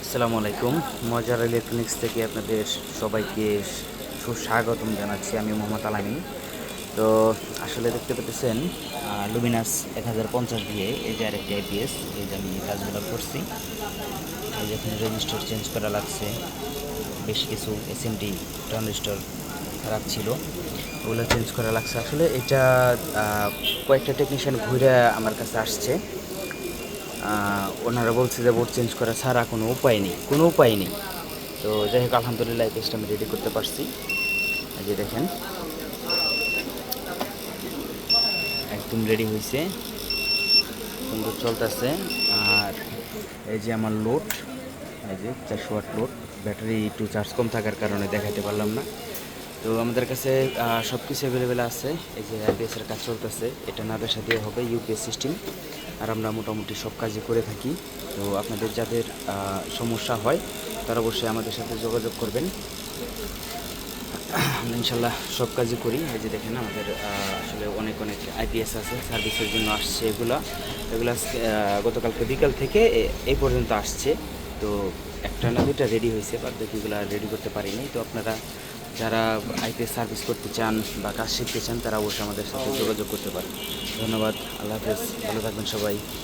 আসসালামু আলাইকুম। মজার ইলেকট্রনিক্স থেকে আপনাদের সবাইকে সুস্বাগতম জানাচ্ছি। আমি মোহাম্মদ আলামিন। তো আসলে দেখতে পেতেছেন লুমিনাস 1050 দিয়ে এই যে আরেকটি আইপিএস, এই যে আমি কাজগুলো করছি। এই যে এখানে রেজিস্টার চেঞ্জ করা লাগছে, বেশ কিছু এসএমডি ট্রানজিস্টর খারাপ ছিল, ওগুলো চেঞ্জ করা লাগছে। আসলে এটা কয়েকটা টেকনিশিয়ান ঘুরে আমার কাছে আসছে, ওনারা বলছে যে বোর্ড চেঞ্জ করা ছাড়া কোনো উপায় নেই। তো যাই হোক, আলহামদুলিল্লাহ এই পেজটা আমি রেডি করতে পারছি। এই যে দেখেন, একদম রেডি হয়েছে, সুন্দর চলতেছে। আর এই যে আমার লোড, এই যে 400 ওয়াট লোড, ব্যাটারি একটু চার্জ কম থাকার কারণে দেখাতে পারলাম না। তো আমাদের কাছে সব কিছু অ্যাভেলেবেল আছে। এই যে আইপিএসের কাজ চলতেছে, এটা নাদেশা দিয়ে হবে ইউপিএস সিস্টেম। আর আমরা মোটামুটি সব কাজই করে থাকি। তো আপনাদের যাদের সমস্যা হয় তারা অবশ্যই আমাদের সাথে যোগাযোগ করবেন। আমরা ইনশাল্লাহ সব কাজই করি। এই যে দেখেন, আমাদের আসলে অনেক অনেক আইপিএস আছে, সার্ভিসের জন্য আসছে। এগুলো গতকালকে বিকাল থেকে এই পর্যন্ত আসছে। তো একটা না দুইটা রেডি হয়েছে, বাদ বাকিগুলো রেডি করতে পারিনি। তো আপনারা যারা আইপিএস সার্ভিস করতে চান বা কাজ শিখতে চান তারা অবশ্যই আমাদের সাথে যোগাযোগ করতে পারেন। ধন্যবাদ, আল্লাহ হাফেজ, ভালো থাকবেন সবাই।